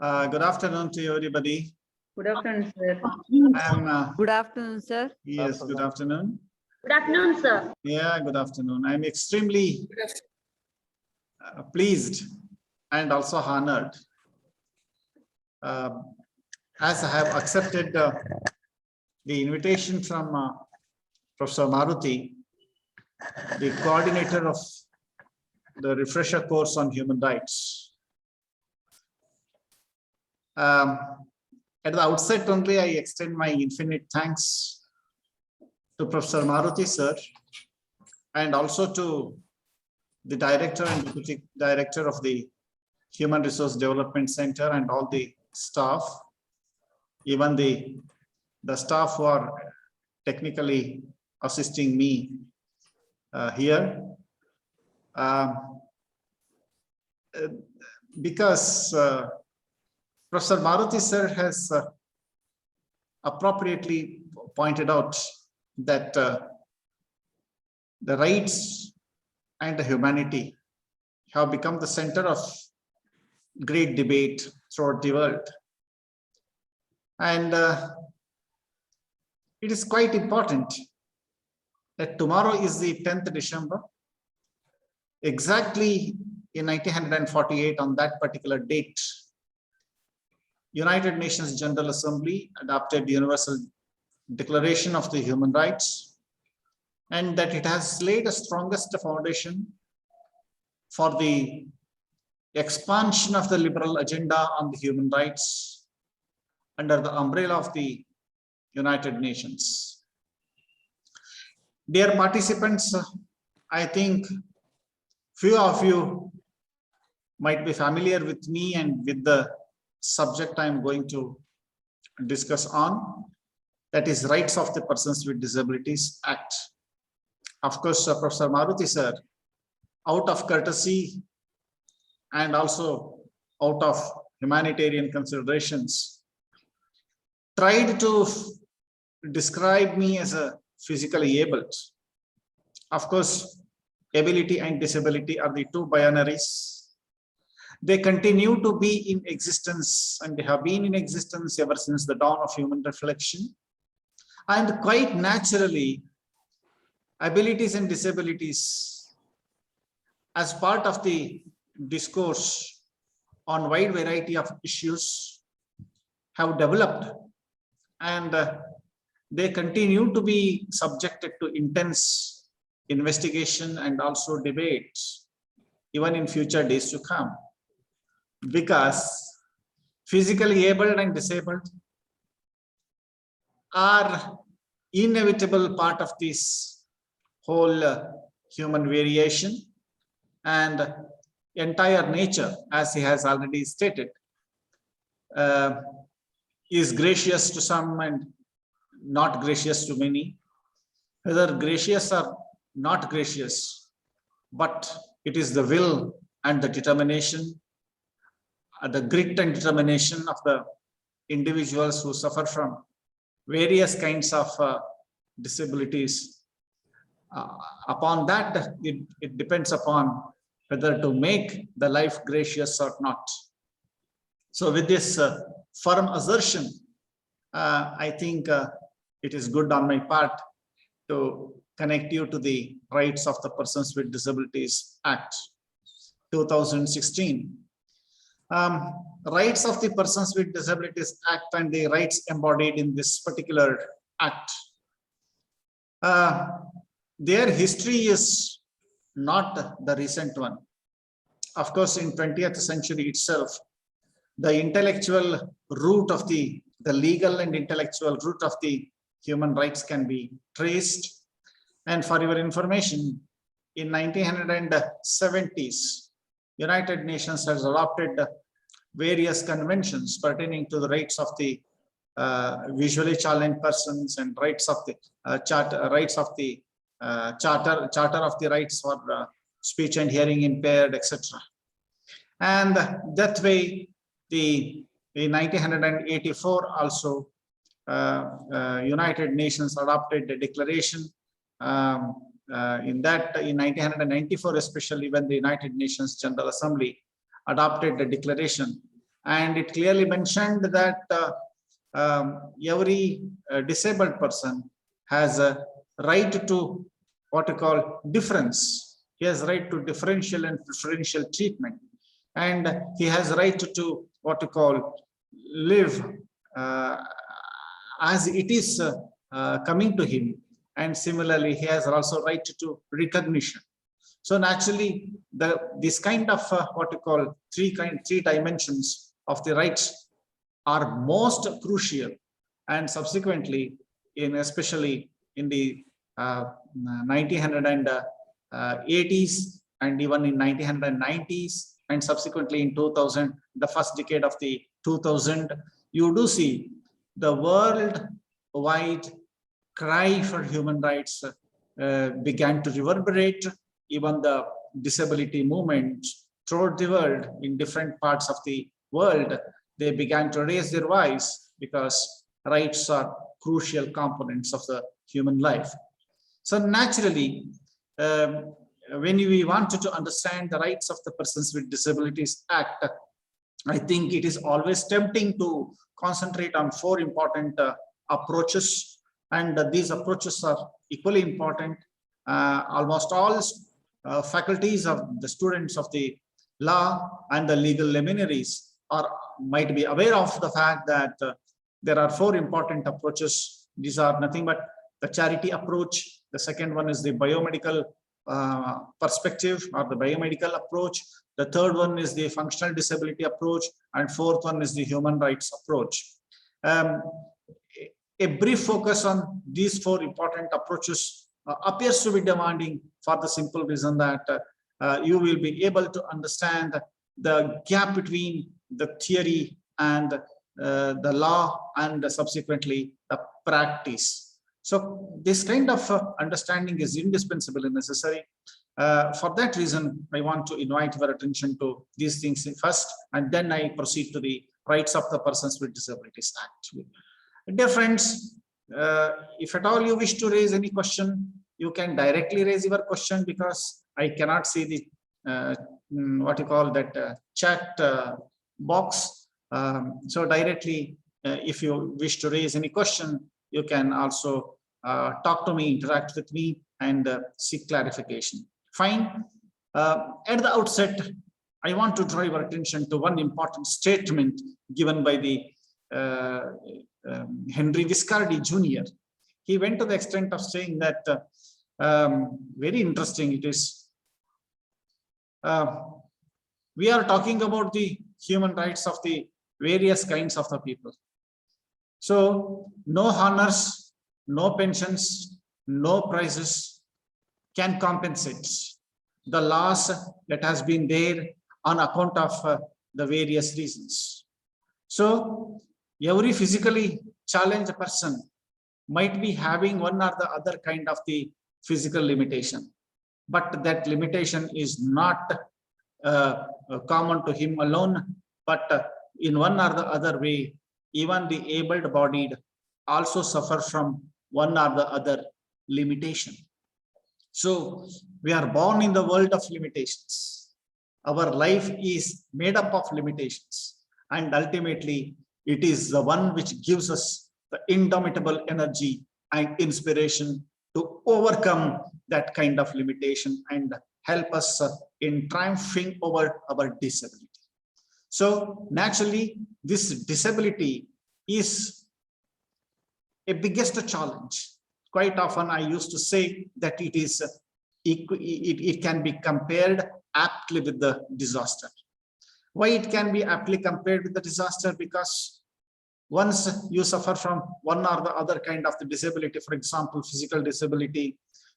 Good afternoon to everybody. Good afternoon, sir. Good afternoon, sir. Yes, good afternoon. Good afternoon, sir. Yeah, good afternoon. I'm extremely pleased and also honored as I have accepted the invitation from Professor Maruti, the coordinator of the refresher course on human rights. At the outset only, I extend my infinite thanks to Professor Maruti, sir, and also to the director and deputy director of the Human Resource Development Center and all the staff, even the staff who are technically assisting me here. Because Professor Maruti sir has appropriately pointed out that the rights and the humanity have become the center of great debate throughout the world. And it is quite important that tomorrow is the 10th December. Exactly in 1948, on that particular date, United Nations General Assembly adopted the Universal Declaration of the Human Rights, and that it has laid the strongest foundation for the expansion of the liberal agenda on the human rights under the umbrella of the United Nations. Dear participants, I think few of you might be familiar with me and with the subject I am going to discuss on, that is Rights of the Persons with Disabilities Act. Of course, Professor Maruti sir, out of courtesy and also out of humanitarian considerations, tried to describe me as a physically able. Of course, ability and disability are the two binaries. They continue to be in existence, and they have been in existence ever since the dawn of human reflection. And quite naturally, abilities and disabilities, as part of the discourse on wide variety of issues, have developed, and they continue to be subjected to intense investigation and also debate, even in future days to come. Because physically able and disabled are inevitable part of this whole human variation, and entire nature, as he has already stated, is gracious to some and not gracious to many. Whether gracious or not gracious, but it is the will and the determination, the grit and determination of the individuals who suffer from various kinds of disabilities. Upon that, it depends upon whether to make the life gracious or not. So with this firm assertion, I think it is good on my part to connect you to the Rights of the Persons with Disabilities Act 2016. Rights of the Persons with Disabilities Act and the rights embodied in this particular act. Their history is not the recent one. Of course, in 20th century itself, the intellectual root of the legal and intellectual root of the human rights can be traced. And for your information, in 1970s, United Nations has adopted various conventions pertaining to the rights of the visually challenged persons and rights of the charter of the rights for speech and hearing impaired, etc. And that way, in 1984 also, United Nations adopted a declaration. In 1994, especially when the United Nations General Assembly adopted the declaration and it clearly mentioned that every disabled person has a right to what we call difference. He has right to differential and preferential treatment, and he has right to what we call live as it is coming to him, and similarly he has also right to recognition. So naturally, this kind of what we call three dimensions of the rights are most crucial, and subsequently, especially in the 1980s and even in 1990s, and subsequently in 2000, the first decade of the 2000, you do see the worldwide cry for human rights began to reverberate. Even the disability movement throughout the world, in different parts of the world, they began to raise their voice, because rights are crucial components of the human life. So naturally, when we wanted to understand the rights of the Persons with Disabilities Act, I think it is always tempting to concentrate on four important approaches, and these approaches are equally important. Almost all faculties of the students of the law and the legal luminaries might be aware of the fact that there are four important approaches. These are nothing but the charity approach. The second one is the biomedical perspective, or the biomedical approach. The third one is the functional disability approach, and fourth one is the human rights approach. A brief focus on these four important approaches appears to be demanding, for the simple reason that you will be able to understand the gap between the theory and the law, and subsequently the practice. So this kind of understanding is indispensable and necessary. For that reason, I want to invite your attention to these things first, and then I proceed to the Rights of the Persons with Disabilities Act. Dear friends, if at all you wish to raise any question, you can directly raise your question, because I cannot see the what you call that chat box. So directly, if you wish to raise any question, you can also talk to me, interact with me, and seek clarification. Fine. At the outset, I want to draw your attention to one important statement given by the Henry Viscardi Jr. He went to the extent of saying that very interesting it is. We are talking about the human rights of the various kinds of the people. So no honors, no pensions, no prizes can compensate the loss that has been there on account of the various reasons. So every physically challenged person might be having one or the other kind of the physical limitation, but that limitation is not common to him alone, but in one or the other way, even the able-bodied also suffer from one or the other limitation. So we are born in the world of limitations. Our life is made up of limitations, and ultimately it is the one which gives us the indomitable energy and inspiration to overcome that kind of limitation and help us in triumphing over our disability. So naturally, this disability is a biggest challenge. Quite often I used to say that it can be compared aptly with the disaster. Why it can be aptly compared with the disaster? Because once you suffer from one or the other kind of the disability, for example, physical disability,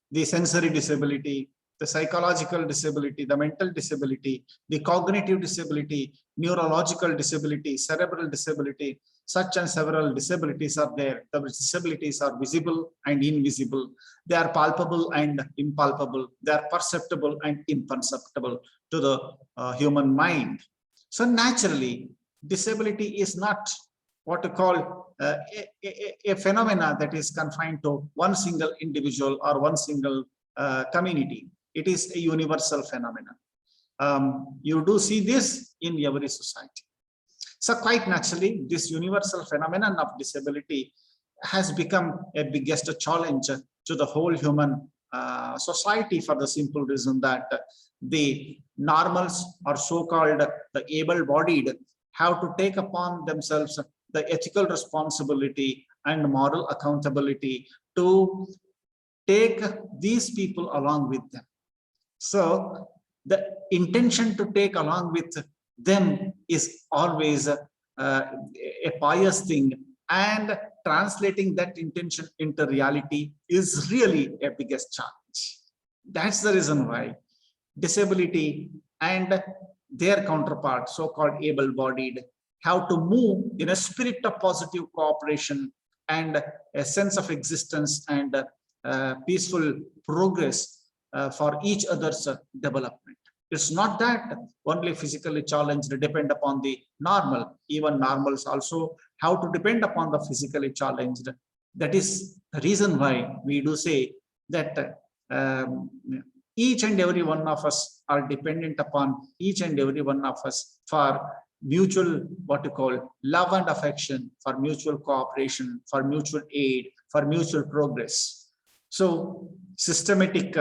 the sensory disability, the psychological disability, the mental disability, the cognitive disability, neurological disability, cerebral disability, such and several disabilities are there. The disabilities are visible and invisible. They are palpable and impalpable. They are perceptible and imperceptible to the human mind. So naturally, disability is not what to call a phenomena that is confined to one single individual or one single community. It is a universal phenomenon. You do see this in every society. So quite naturally, this universal phenomenon of disability has become a biggest challenge to the whole human society, for the simple reason that the normals, or so-called the able-bodied, have to take upon themselves the ethical responsibility and moral accountability to take these people along with them. So the intention to take along with them is always a pious thing, and translating that intention into reality is really a biggest challenge. That's the reason why disability and their counterpart, so-called able-bodied, have to move in a spirit of positive cooperation and a sense of existence and peaceful progress for each other's development. It's not that only physically challenged depend upon the normal, even normals also have to depend upon the physically challenged. That is the reason why we do say that each and every one of us are dependent upon each and every one of us for mutual, what you call, love and affection, for mutual cooperation, for mutual aid, for mutual progress. So systematic,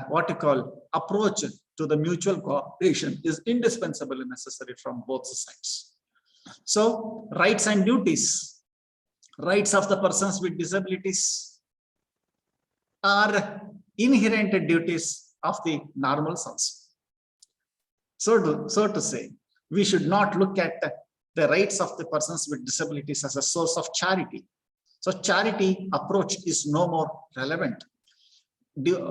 what you call, approach to the mutual cooperation is indispensable and necessary from both sides. So rights and duties, rights of the persons with disabilities are inherent duties of the normals also. So to say, we should not look at the rights of the persons with disabilities as a source of charity. So charity approach is no more relevant.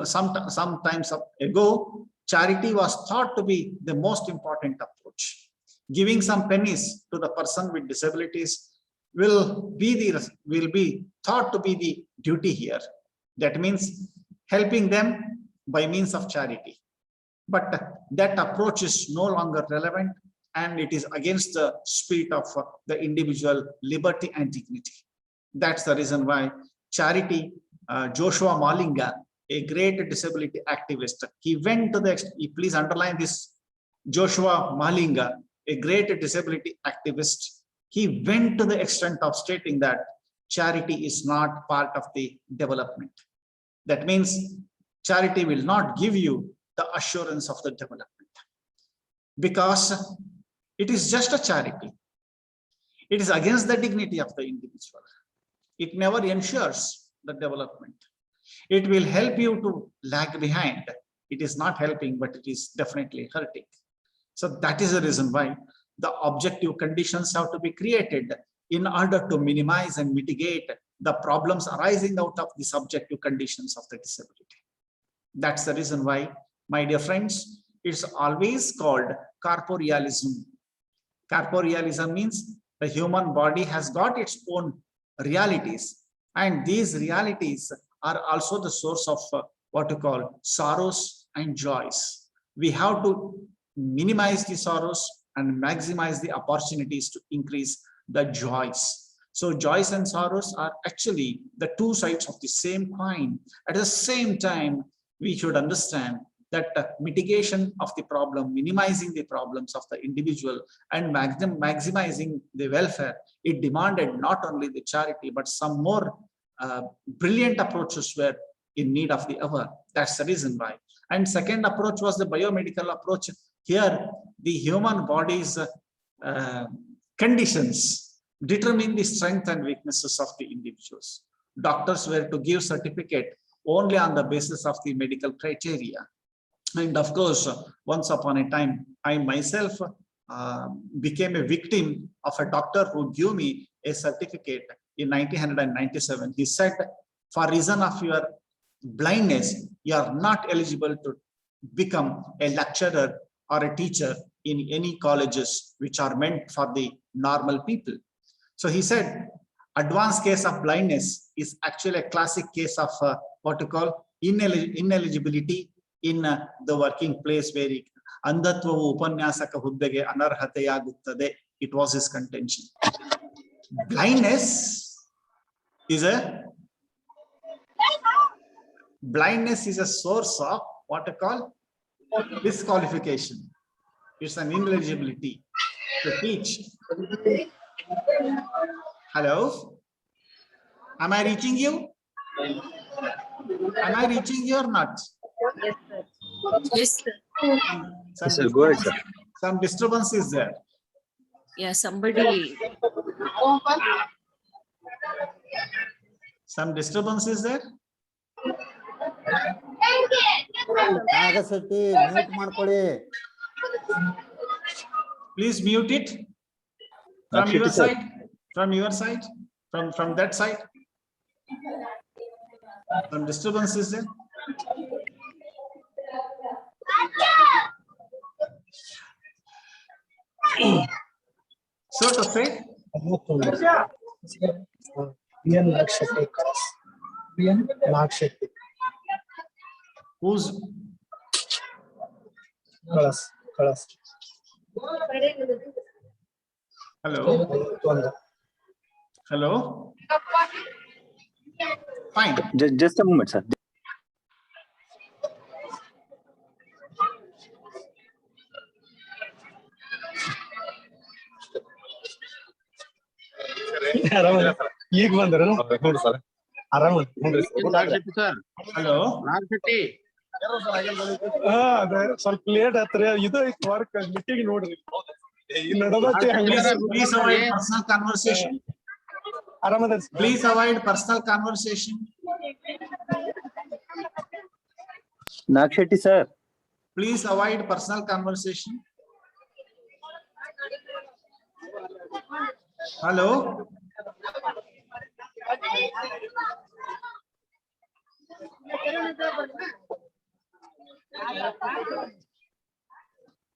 Sometimes ago, charity was thought to be the most important approach. Giving some pennies to the person with disabilities will be thought to be the duty here. That means helping them by means of charity. But that approach is no longer relevant, and it is against the spirit of the individual liberty and dignity. That's the reason why charity, Joshua Malinga, a great disability activist, he went to the, please underline this, Joshua Malinga, a great disability activist, he went to the extent of stating that charity is not part of the development. That means charity will not give you the assurance of the development, because it is just a charity. It is against the dignity of the individual. It never ensures the development. It will help you to lag behind. It is not helping, but it is definitely hurting. So that is the reason why the objective conditions have to be created in order to minimize and mitigate the problems arising out of the subjective conditions of the disability. That's the reason why, my dear friends, it's always called corporealism. Corporealism means the human body has got its own realities, and these realities are also the source of what you call sorrows and joys. We have to minimize the sorrows and maximize the opportunities to increase the joys. So joys and sorrows are actually the two sides of the same coin. At the same time, we should understand that mitigation of the problem, minimizing the problems of the individual, and maximizing the welfare, it demanded not only the charity, but some more brilliant approaches were in need of the hour. That's the reason why. And second approach was the biomedical approach. Here, the human body's conditions determine the strength and weaknesses of the individuals. Doctors were to give certificate only on the basis of the medical criteria. And of course, once upon a time, I myself became a victim of a doctor who gave me a certificate in 1997. He said, for reason of your blindness, you are not eligible to become a lecturer or a teacher in any colleges which are meant for the normal people. So he said, advanced case of blindness is actually a classic case of what you call ineligibility in the working place, where andatvavu upanyasaka huddege anarhateyaguttade. It was his contention. Blindness is a source of what you call disqualification. It's an ineligibility. to teach. Hello? Am I reaching you? Am I reaching you or not? Yes, sir. Yes, sir. Some sir, go ahead, sir. Some disturbance is there. Yeah, somebody. Some disturbance is there. Nagashetti mute ಮಾಡ್ಕೊಳ್ಳಿ. Please mute it from Nagshetty, your sir. side, from your side, from that side. Some disturbance is there. So to say, who's hello? Hello? Fine. Just a moment, sir. ಈಗ ಬಂದ್ರ ಆರಾಮ Hello? ಅದೇ ಸ್ವಲ್ಪ late ಆತ್ರಿ ಇದು ಐತ್ work meeting ನೋಡ್ರಿ Please avoid personal conversation. ಆರಾಮದ Please avoid personal conversation. Nagshetty, sir. Please avoid personal conversation. Hello?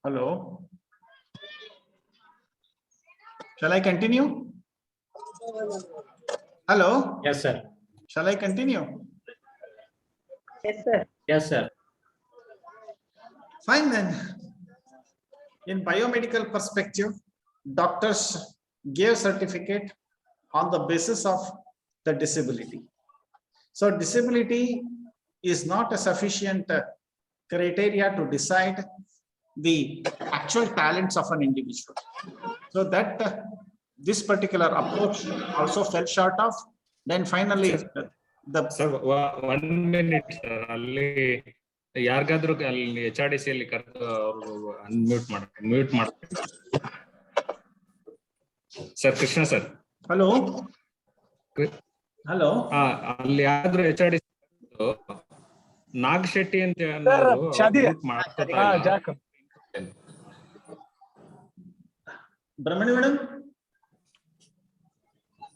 Hello? Shall I continue? Hello? Yes, sir. Shall I continue? Yes, sir. Yes, sir. Fine then. In biomedical perspective, doctors gave certificate on the basis of the disability. So disability is not a sufficient criteria to decide the actual talents of an individual. So that this particular approach also fell short of. Then finally, the Sir, 1 minute, sir. ಅಲ್ಲಿ ಯಾರಿಗಾದ್ರೂ ಅಲ್ಲಿ HRDC ಅಲ್ಲಿ ಕರೆದು unmute ಮಾಡ್ತಾರೆ. Sir Krishna sir. hello, hello. ಅಲ್ಲಿ ಯಾರಾದ್ರೂ HRDC Nagashetti ಅಂತ Brahmani madam.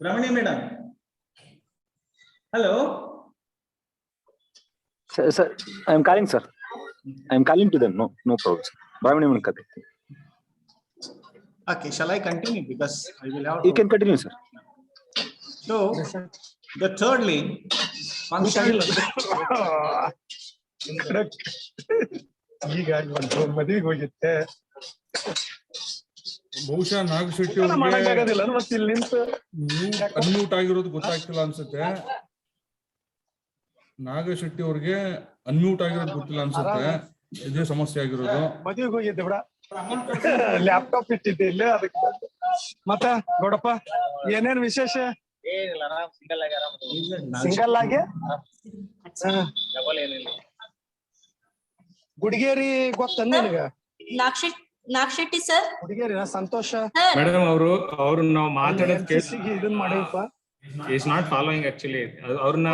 Brahmani madam. Hello. Sir, I am calling, sir. I am calling to them. No problem, sir. Okay, shall I continue? Because I will have You to. can continue, sir. So, the thirdly, functional. ಈಗ ಮದುವೆಗೆ ಹೋಗಿತ್ತೆ ಬಹುಶಃ ನಾಗಶೆಟ್ಟಿ ಮಾಡಕ್ಕಾಗೋದಿಲ್ಲ ಮತ್ತೆ ಇಲ್ಲಿ ನಿಂತು unmute ಆಗಿರೋದು ಗೊತ್ತಾಗ್ತಿಲ್ಲ ಅನ್ಸುತ್ತೆ. ನಾಗಶೆಟ್ಟಿ ಅವ್ರಿಗೆ ಅನ್ಮ್ಯೂಟ್ ಆಗಿರೋದು ಗೊತ್ತಿಲ್ಲ ಅನ್ಸುತ್ತೆ. ಇದೇ ಸಮಸ್ಯೆ ಆಗಿರೋದು. ಮದುವೆಗೆ ಹೋಗಿದ್ದೆ ಬಿಡ ಲ್ಯಾಪ್ಟಾಪ್ ಇಟ್ಟಿದ್ದೆ ಇಲ್ಲಿ ಅದಕ್ಕೆ. ಮತ್ತ ಗೌಡಪ್ಪ ಏನೇನ್ ವಿಶೇಷ? ಸಿಂಗಲ್ ಆಗಿ ಗುಡಿಗೇರಿ ಗೊತ್ತ ನಿನಗ? ನಾಗಶೆಟ್ಟಿ ಸರ್. ಗುಡಿಗೇರಿ ಸಂತೋಷ ಮೇಡಮ್ ಅವರು ನಾವು ಮಾತಾಡೋದ್ ಕೇಳಿಸಿಗೆ ಇದನ್ ಮಾಡಿಪ್ಪ. is not following actually. ಅವ್ರನ್ನ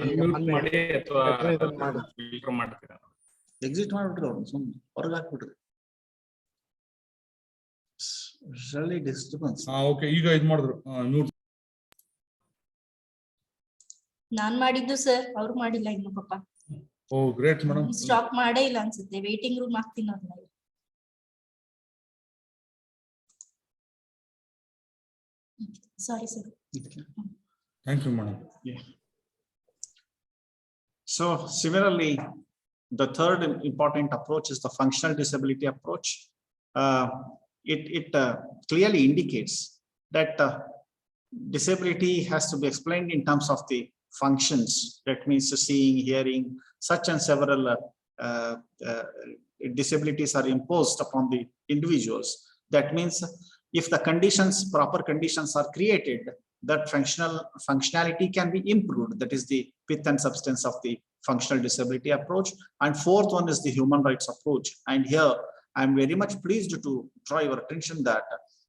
ಅನ್ಮ್ಯೂಟ್ ಮಾಡಿ ಅಥವಾ ಫಿಲ್ಟರ್ ಮಾಡ್ತೀರಾ? ಎಕ್ಸಿಟ್ ಮಾಡ್ಬಿಟ್ರು ಅವ್ರು ಸುಮ್ಮನೆ ಹೊರಗೆ ಹಾಕ್ಬಿಟ್ರು. Really disturbance. ಓಕೆ, ಈಗ ಇದು ಮಾಡಿದ್ರು ಮ್ಯೂಟ್. ನಾನ್ ಮಾಡಿದ್ದು ಸರ್, ಅವ್ರು ಮಾಡಿಲ್ಲ ಇನ್ನು ಪಾಪ. ಓ ಗ್ರೇಟ್ ಮೇಡಮ್. ಸ್ಟಾಪ್ ಮಾಡೇ ಇಲ್ಲ ಅನ್ಸುತ್ತೆ. ವೇಟಿಂಗ್ ರೂಮ್ ಹಾಕ್ತೀನಿ ಅವ್ರನ್ನ. Sorry sir. Thank you madam. Yeah. So similarly, the third important approach is the functional disability approach. It clearly indicates that disability has to be explained in terms of the functions. That means seeing, hearing, such and several disabilities are imposed upon the individuals. That means if the conditions, proper conditions are created, that functionality can be improved. That is the pith and substance of the functional disability approach. And fourth one is the human rights approach. And here I'm very much pleased to draw your attention that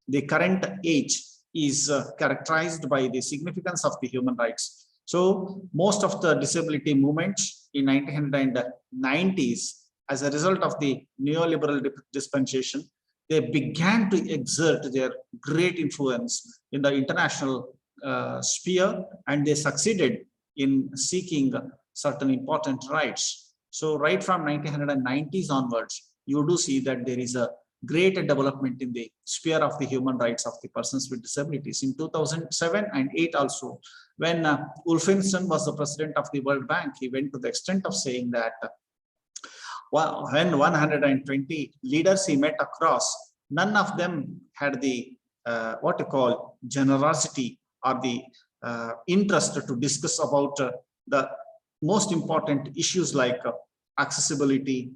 the current age is characterized by the significance of the human rights. So most of the disability movements in 1990s, as a result of the neoliberal dispensation, they began to exert their great influence in the international sphere, and they succeeded in seeking certain important rights. So right from 1990s onwards, you do see that there is a great development in the sphere of the human rights of the persons with disabilities. In 2007 and 8 also, when Wolfenson was the president of the World Bank, he went to the extent of saying that when 120 leaders he met across, none of them had the what you call generosity or the interest to discuss about the most important issues like accessibility,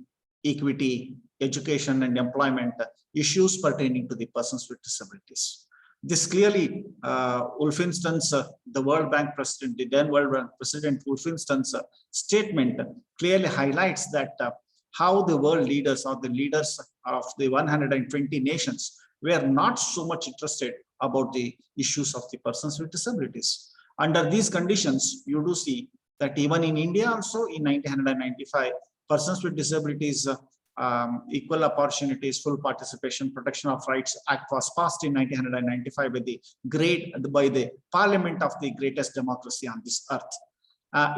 equity, education and employment issues pertaining to the persons with disabilities. This clearly, Wolfenson's, the World Bank president, the then World Bank president Wolfenson's statement clearly highlights that how the world leaders or the leaders of the 120 nations were not so much interested about the issues of the persons with disabilities. Under these conditions, you do see that even in India also in 1995, persons with disabilities Equal Opportunities, Full Participation, Protection of Rights Act was passed in 1995 by the Parliament of the greatest democracy on this earth.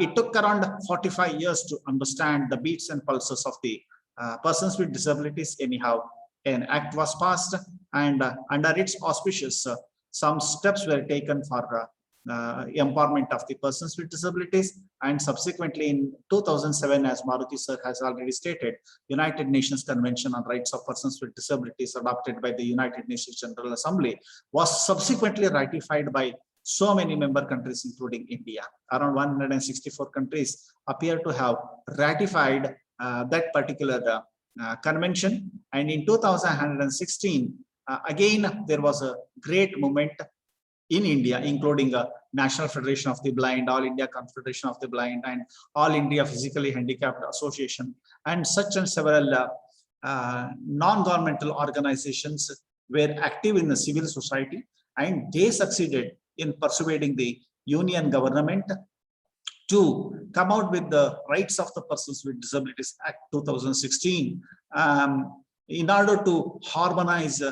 It took around 45 years to understand the beats and pulses of the persons with disabilities. Anyhow, an act was passed, and under its auspices, some steps were taken for empowerment of the persons with disabilities. And subsequently in 2007, as Maruti sir has already stated, United Nations Convention on Rights of Persons with Disabilities, adopted by the United Nations General Assembly, was subsequently ratified by so many member countries, including India. Around 164 countries appear to have ratified that particular convention. And in 2016, again, there was a great movement in India, including National Federation of the Blind, All India Confederation of the Blind, and All India Physically Handicapped Association, and such and several non-governmental organizations were active in the civil society, and they succeeded in persuading the union government to come out with the Rights of the Persons with Disabilities Act 2016 in order to harmonize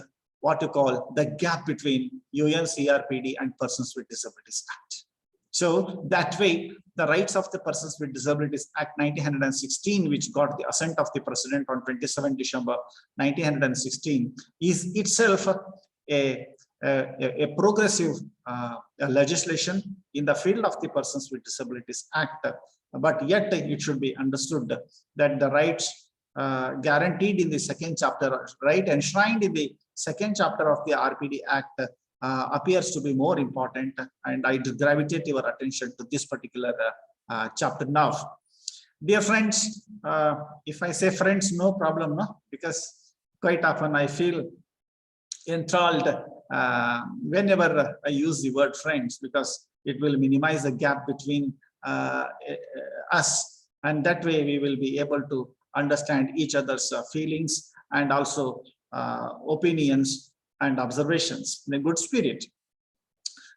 what you call the gap between UNCRPD and Persons with Disabilities Act. So that way, the Rights of the Persons with Disabilities Act 1916, which got the assent of the President on 27 December 1916, is itself a progressive legislation in the field of the Persons with Disabilities Act. But yet it should be understood that the rights guaranteed in the second chapter, right, enshrined in the second chapter of the RPD Act appears to be more important, and I gravitate your attention to this particular chapter now. Dear friends, if I say friends, no problem, no? Because quite often I feel enthralled whenever I use the word friends, because it will minimize the gap between us, and that way we will be able to understand each other's feelings and also opinions and observations in a good spirit.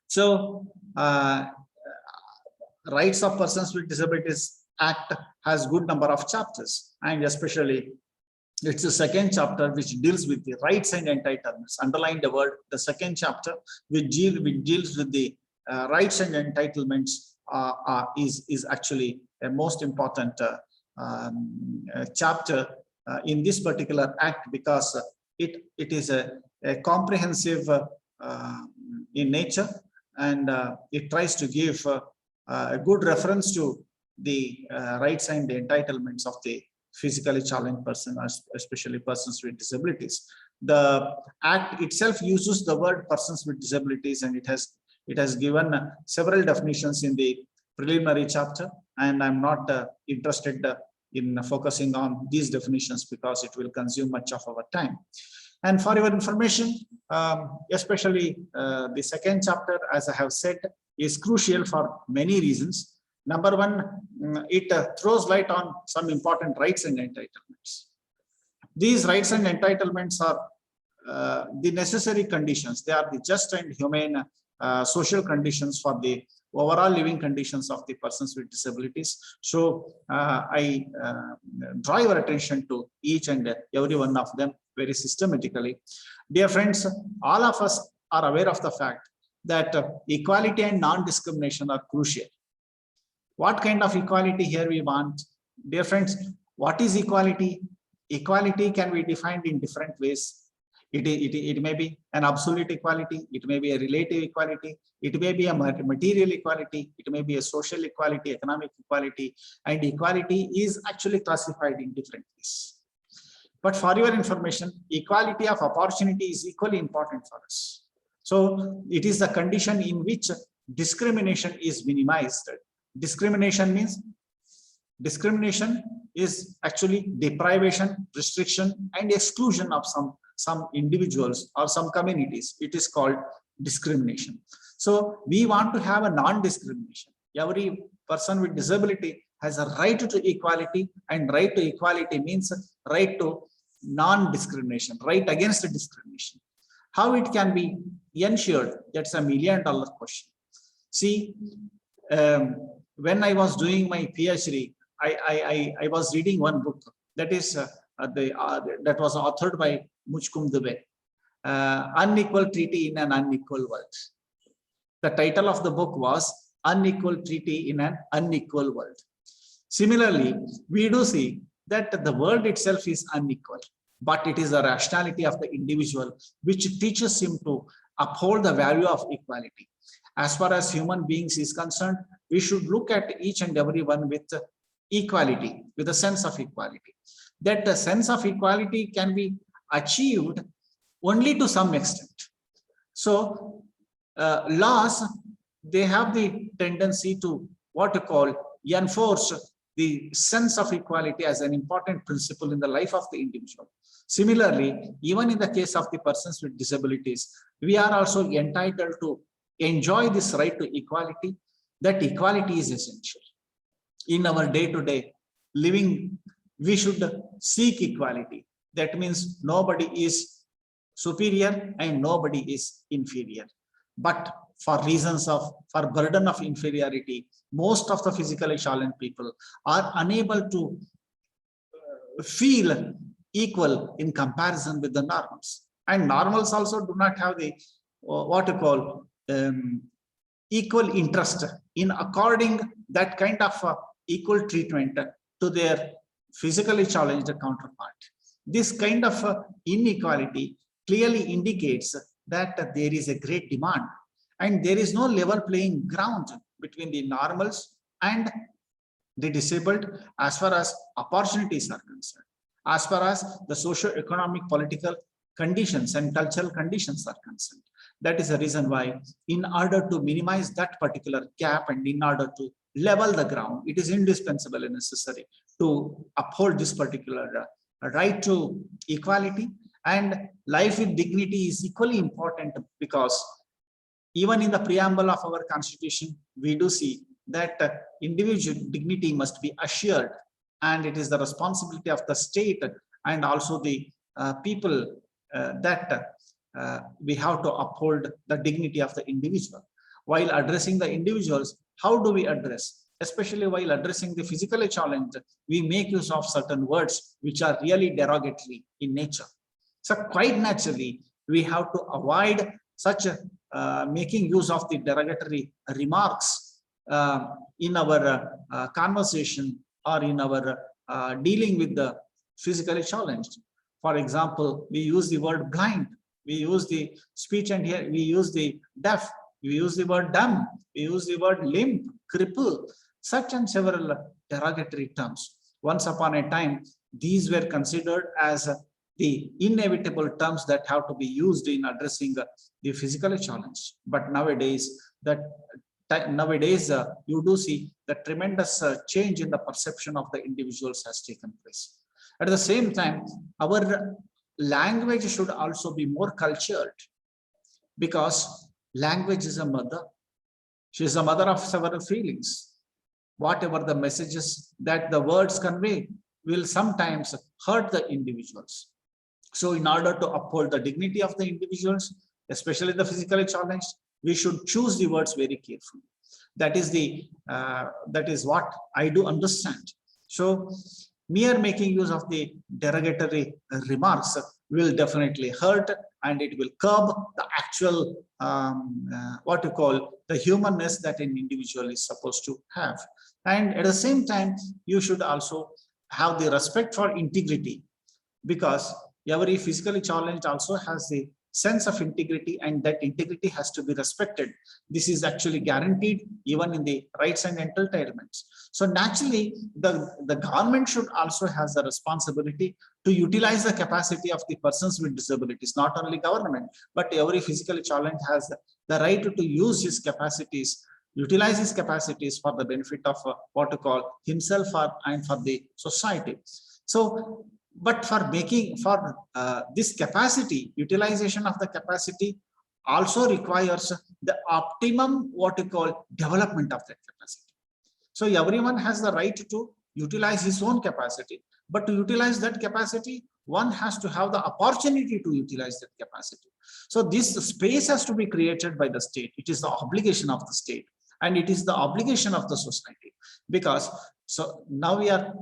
So Rights of Persons with Disabilities Act has good number of chapters, and especially it's the second chapter which deals with the rights and entitlements. Underline the word, the second chapter which deals with the rights and entitlements is actually a most important chapter in this particular act, because it is a comprehensive in nature, and it tries to give a good reference to the rights and the entitlements of the physically challenged person, especially persons with disabilities. The act itself uses the word persons with disabilities, and it has given several definitions in the preliminary chapter, and I'm not interested in focusing on these definitions because it will consume much of our time. And for your information, especially the second chapter, as I have said, is crucial for many reasons. Number one, it throws light on some important rights and entitlements. These rights and entitlements are the necessary conditions. They are the just and humane social conditions for the overall living conditions of the persons with disabilities. So I draw your attention to each and every one of them very systematically. Dear friends, all of us are aware of the fact that equality and non-discrimination are crucial. What kind of equality here we want? Dear friends, what is equality? Equality can be defined in different ways. It may be an absolute equality, it may be a relative equality, it may be a material equality, it may be a social equality, economic equality, and equality is actually classified in different ways. But for your information, equality of opportunity is equally important for us. So it is the condition in which discrimination is minimized. Discrimination means discrimination is actually deprivation, restriction, and exclusion of some individuals or some communities. It is called discrimination. So we want to have a non-discrimination. Every person with disability has a right to equality, and right to equality means right to non-discrimination, right against discrimination. How it can be ensured? That's $1 million question. See, when I was doing my PhD, I was reading one book that is that was authored by Muchkum Dubey, Unequal Treaty in an Unequal World. The title of the book was Unequal Treaty in an Unequal World. Similarly, we do see that the world itself is unequal, but it is the rationality of the individual which teaches him to uphold the value of equality. As far as human beings is concerned, we should look at each and every one with equality, with a sense of equality. That the sense of equality can be achieved only to some extent. So laws, they have the tendency to what to call enforce the sense of equality as an important principle in the life of the individual. Similarly, even in the case of the persons with disabilities, we are also entitled to enjoy this right to equality. That equality is essential. In our day-to-day living, we should seek equality. That means nobody is superior and nobody is inferior. But for reasons of, for burden of inferiority, most of the physically challenged people are unable to feel equal in comparison with the normals. And normals also do not have the what to call equal interest in according that kind of equal treatment to their physically challenged counterpart. This kind of inequality clearly indicates that there is a great demand and there is no level playing ground between the normals and the disabled as far as opportunities are concerned, as far as the socio-economic, political conditions and cultural conditions are concerned. That is the reason why, in order to minimize that particular gap and in order to level the ground, it is indispensable and necessary to uphold this particular right to equality. And life with dignity is equally important, because even in the preamble of our constitution, we do see that individual dignity must be assured, and it is the responsibility of the state and also the people that we have to uphold the dignity of the individual. While addressing the individuals, how do we address? Especially while addressing the physically challenged, we make use of certain words which are really derogatory in nature. So quite naturally, we have to avoid such making use of the derogatory remarks in our conversation or in our dealing with the physically challenged. For example, we use the word blind, we use the speech and here we use the deaf, we use the word dumb, we use the word limp, cripple, such and several derogatory terms. Once upon a time, these were considered as the inevitable terms that have to be used in addressing the physically challenged. But nowadays, you do see the tremendous change in the perception of the individuals has taken place. At the same time, our language should also be more cultured, because language is a mother. She is a mother of several feelings. Whatever the messages that the words convey will sometimes hurt the individuals. So in order to uphold the dignity of the individuals, especially the physically challenged, we should choose the words very carefully. That is what I do understand. So mere making use of the derogatory remarks will definitely hurt, and it will curb the actual what you call the humanness that an individual is supposed to have. And at the same time, you should also have the respect for integrity, because every physically challenged also has the sense of integrity, and that integrity has to be respected. This is actually guaranteed even in the rights and entitlements. So naturally, the government should also has the responsibility to utilize the capacity of the persons with disabilities. Not only government, but every physically challenged has the right to use his capacities, utilize his capacities for the benefit of what to call himself and for the society. So but for this capacity, utilization of the capacity also requires the optimum what you call development of that capacity. So everyone has the right to utilize his own capacity, but to utilize that capacity, one has to have the opportunity to utilize that capacity. So this space has to be created by the state. It is the obligation of the state, and it is the obligation of the society, because so now we are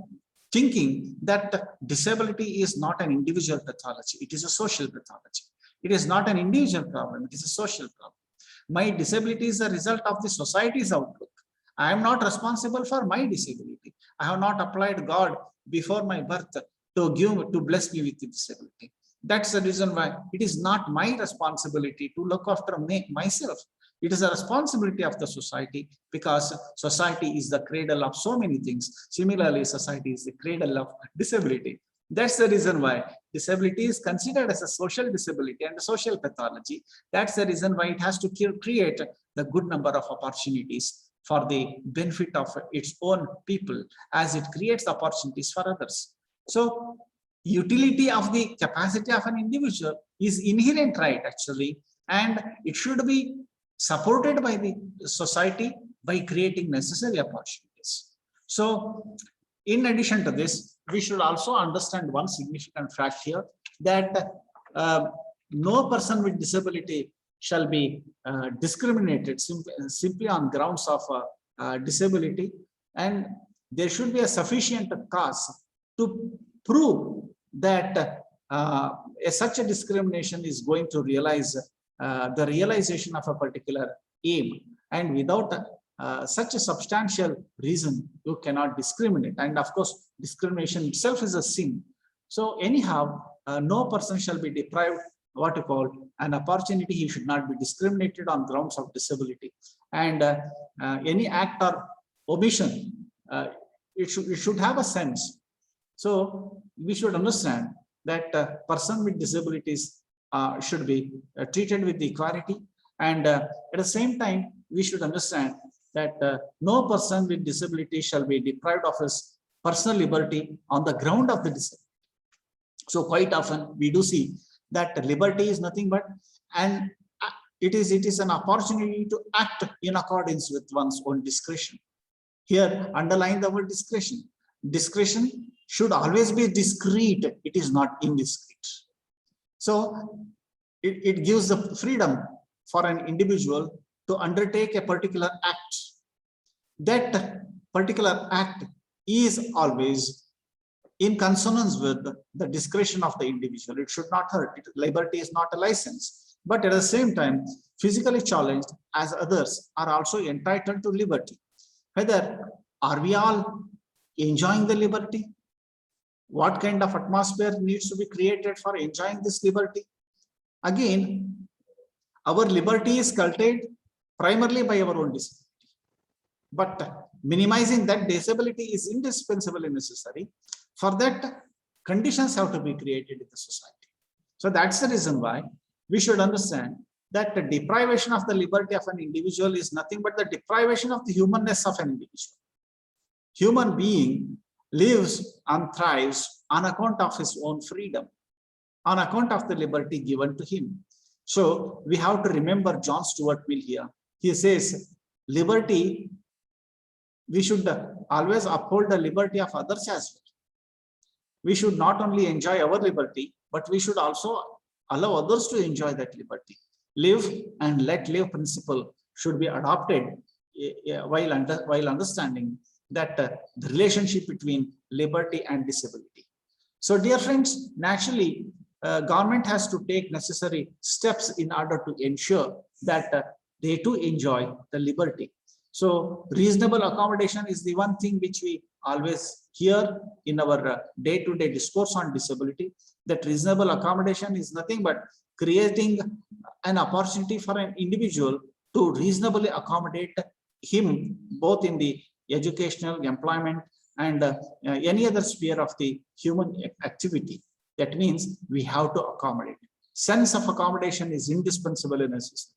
thinking that disability is not an individual pathology, it is a social pathology. It is not an individual problem, it is a social problem. My disability is a result of the society's outlook. I am not responsible for my disability. I have not applied God before my birth to bless me with the disability. That's the reason why it is not my responsibility to look after myself. It is a responsibility of the society, because society is the cradle of so many things. Similarly, society is the cradle of disability. That's the reason why disability is considered as a social disability and a social pathology. That's the reason why it has to create the good number of opportunities for the benefit of its own people, as it creates opportunities for others. So utility of the capacity of an individual is inherent right actually, and it should be supported by the society by creating necessary opportunities. So in addition to this, we should also understand one significant fact here, that no person with disability shall be discriminated simply on grounds of disability, and there should be a sufficient cause to prove that such a discrimination is going to realize the realization of a particular aim, and without such a substantial reason you cannot discriminate. And of course discrimination itself is a sin. So anyhow, no person shall be deprived what you call an opportunity. He should not be discriminated on grounds of disability, and any act or omission, it should have a sense. So we should understand that person with disabilities should be treated with equality, and at the same time we should understand that no person with disability shall be deprived of his personal liberty on the ground of the disability. So quite often we do see that liberty is nothing but it is an opportunity to act in accordance with one's own discretion. Here underline the word discretion. Discretion should always be discreet, it is not indiscreet. So it gives the freedom for an individual to undertake a particular act. That particular act is always in consonance with the discretion of the individual. It should not hurt. Liberty is not a license. But at the same time, physically challenged as others are also entitled to liberty. Whether are we all enjoying the liberty? What kind of atmosphere needs to be created for enjoying this liberty? Again, our liberty is curtailed primarily by our own disability. But minimizing that disability is indispensably necessary. For that, conditions have to be created in the society. So that's the reason why we should understand that the deprivation of the liberty of an individual is nothing but the deprivation of the humanness of an individual. Human being lives and thrives on account of his own freedom, on account of the liberty given to him. So we have to remember John Stuart Mill here. He says, liberty, we should always uphold the liberty of others as well. We should not only enjoy our liberty, but we should also allow others to enjoy that liberty. Live and let live principle should be adopted while understanding that the relationship between liberty and disability. So dear friends, naturally, government has to take necessary steps in order to ensure that they too enjoy the liberty. So reasonable accommodation is the one thing which we always hear in our day-to-day discourse on disability, that reasonable accommodation is nothing but creating an opportunity for an individual to reasonably accommodate him both in the educational, employment, and any other sphere of the human activity. That means we have to accommodate. Sense of accommodation is indispensable in a system.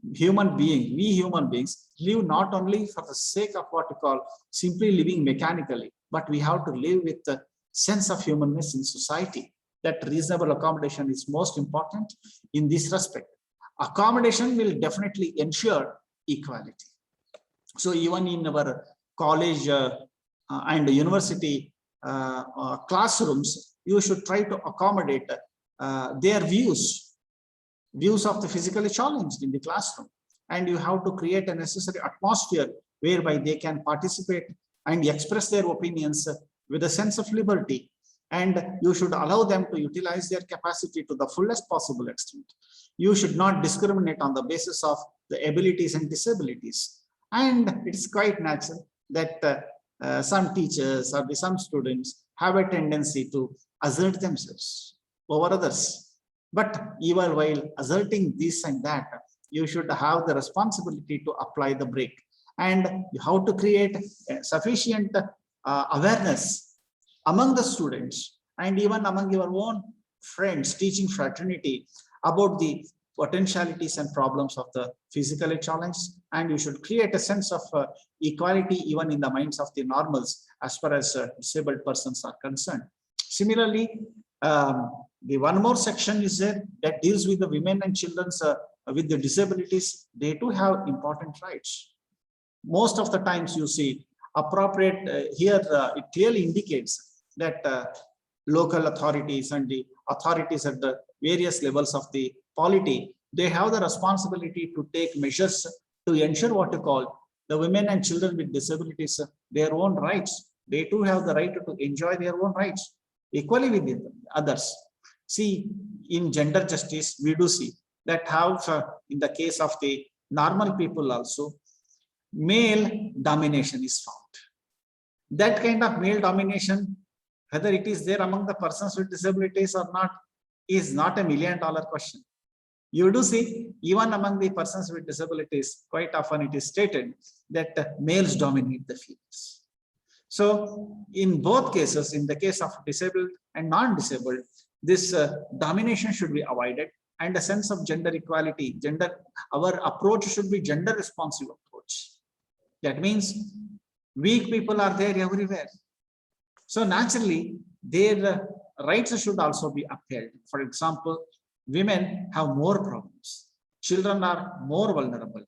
We human beings live not only for the sake of what we call simply living mechanically, but we have to live with the sense of humanness in society. That reasonable accommodation is most important in this respect. Accommodation will definitely ensure equality. So even in our college and university classrooms, you should try to accommodate their views of the physically challenged in the classroom, and you have to create a necessary atmosphere whereby they can participate and express their opinions with a sense of liberty, and you should allow them to utilize their capacity to the fullest possible extent. You should not discriminate on the basis of the abilities and disabilities, and it's quite natural that some teachers or some students have a tendency to assert themselves over others. But even while asserting this and that, you should have the responsibility to apply the brake, and you have to create sufficient awareness among the students and even among your own friends, teaching fraternity, about the potentialities and problems of the physically challenged, and you should create a sense of equality even in the minds of the normals as far as disabled persons are concerned. Similarly, the one more section is there that deals with the women and children with the disabilities. They too have important rights. Most of the times you see appropriate here, it clearly indicates that local authorities and the authorities at the various levels of the polity, they have the responsibility to take measures to ensure what you call the women and children with disabilities, their own rights. They too have the right to enjoy their own rights equally with the others. See, in gender justice, we do see that how in the case of the normal people also, male domination is found. That kind of male domination, whether it is there among the persons with disabilities or not, is not $1 million question. You do see, even among the persons with disabilities, quite often it is stated that males dominate the females. So in both cases, in the case of disabled and non-disabled, this domination should be avoided, and a sense of gender equality, our approach should be gender responsive approach. That means weak people are there everywhere. So naturally, their rights should also be upheld. For example, women have more problems. Children are more vulnerable.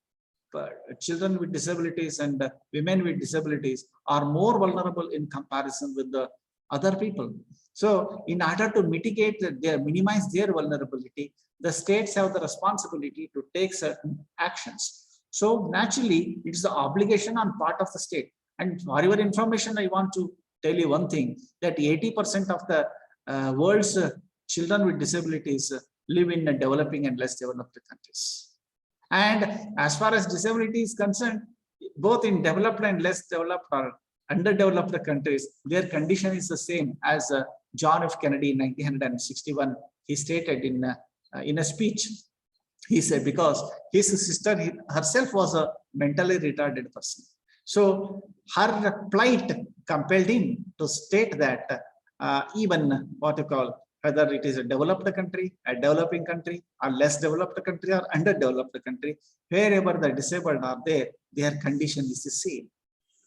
But children with disabilities and women with disabilities are more vulnerable in comparison with the other people. So in order to mitigate, minimize their vulnerability, the states have the responsibility to take certain actions. So naturally, it's the obligation on part of the state. And for your information, I want to tell you one thing, that 80% of the world's children with disabilities live in developing and less developed countries. And as far as disability is concerned, both in developed and less developed or underdeveloped countries, their condition is the same as John F. Kennedy in 1961. He stated in a speech, he said, because his sister herself was a mentally retarded person. So her plight compelled him to state that even what you call, whether it is a developed country, a developing country, or less developed country, or underdeveloped country, wherever the disabled are there, their condition is the same.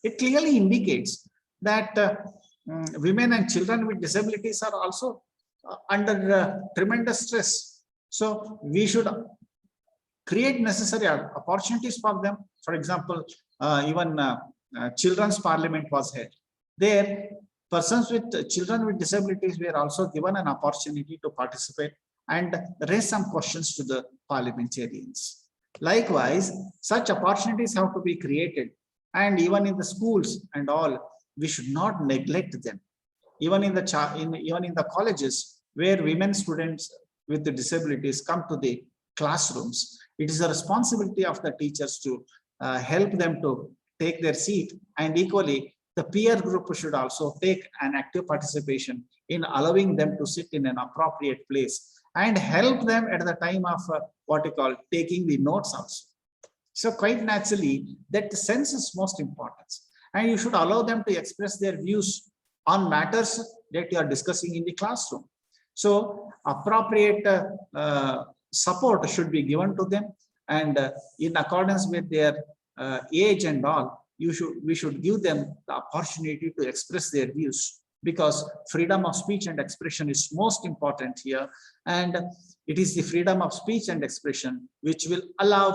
It clearly indicates that women and children with disabilities are also under tremendous stress. So we should create necessary opportunities for them. For example, even children's parliament was held. There, persons with children with disabilities were also given an opportunity to participate and raise some questions to the parliamentarians. Likewise, such opportunities have to be created, and even in the schools and all, we should not neglect them. Even in the colleges where women students with the disabilities come to the classrooms, it is a responsibility of the teachers to help them to take their seat, and equally the peer group should also take an active participation in allowing them to sit in an appropriate place and help them at the time of taking the notes also. So quite naturally, that sense is most important, and you should allow them to express their views on matters that you are discussing in the classroom. So appropriate support should be given to them, and in accordance with their age and all, we should give them the opportunity to express their views, because freedom of speech and expression is most important here, and it is the freedom of speech and expression which will allow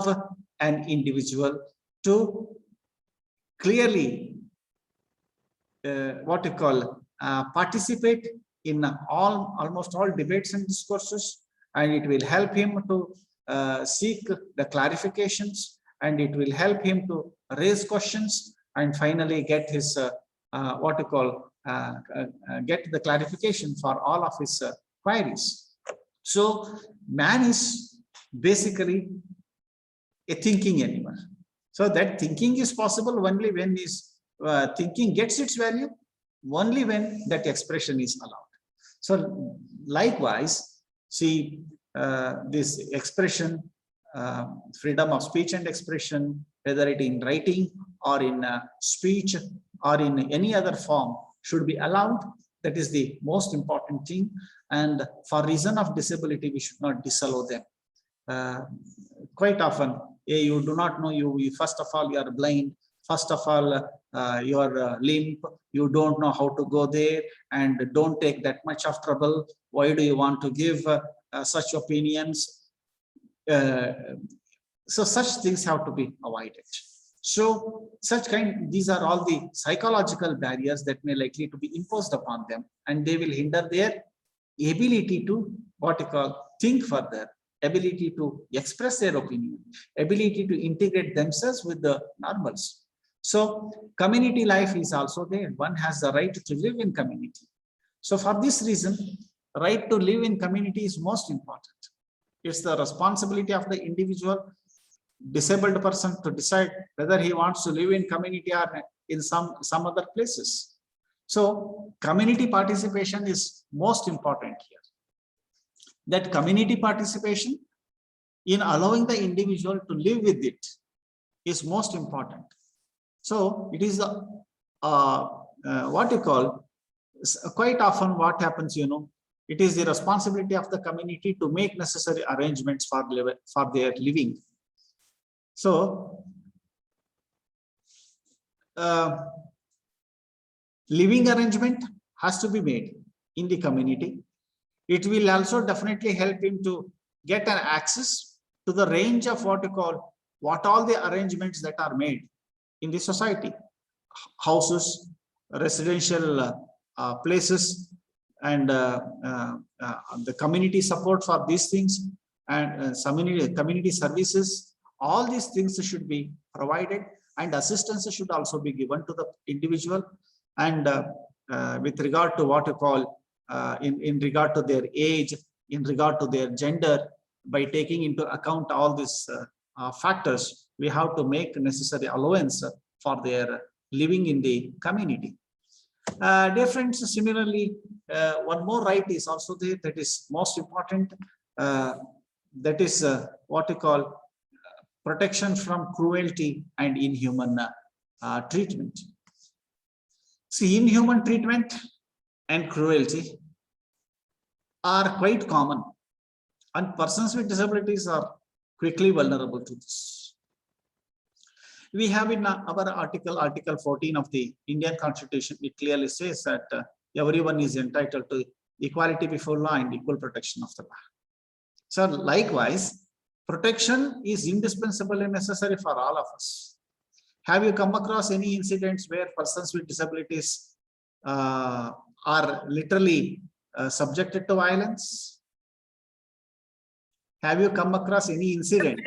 an individual to clearly participate in almost all debates and discourses, and it will help him to seek the clarifications, and it will help him to raise questions and finally get his get the clarification for all of his queries. So man is basically a thinking animal. So that thinking is possible only when his thinking gets its value, only when that expression is allowed. So likewise, see, this expression, freedom of speech and expression, whether it in writing or in speech or in any other form, should be allowed. That is the most important thing. And for reason of disability, we should not disallow them. Quite often, you do not know, first of all, you are blind. First of all, you are limp. You don't know how to go there, and don't take that much of trouble. Why do you want to give such opinions? So such things have to be avoided. So these are all the psychological barriers that may likely to be imposed upon them, and they will hinder their ability to think further, ability to express their opinion, ability to integrate themselves with the normals. So community life is also there. One has the right to live in community. So for this reason, right to live in community is most important. It's the responsibility of the individual disabled person to decide whether he wants to live in community or in some other places. So community participation is most important here. That community participation in allowing the individual to live with it is most important. So it is the quite often what happens, it is the responsibility of the community to make necessary arrangements for their living. So living arrangement has to be made in the community. It will also definitely help him to get an access to the range of what all the arrangements that are made in the society, houses, residential places, and the community support for these things, and community services. All these things should be provided, and assistance should also be given to the individual. And with regard to in regard to their age, in regard to their gender, by taking into account all these factors, we have to make necessary allowance for their living in the community. Similarly, one more right is also there that is most important. That is protection from cruelty and inhuman treatment. See, inhuman treatment and cruelty are quite common, and persons with disabilities are quickly vulnerable to this. We have in our Article 14 of the Indian Constitution, it clearly says that everyone is entitled to equality before law and equal protection of the law. So likewise, protection is indispensable and necessary for all of us. Have you come across any incidents where persons with disabilities are literally subjected to violence? Have you come across any incident?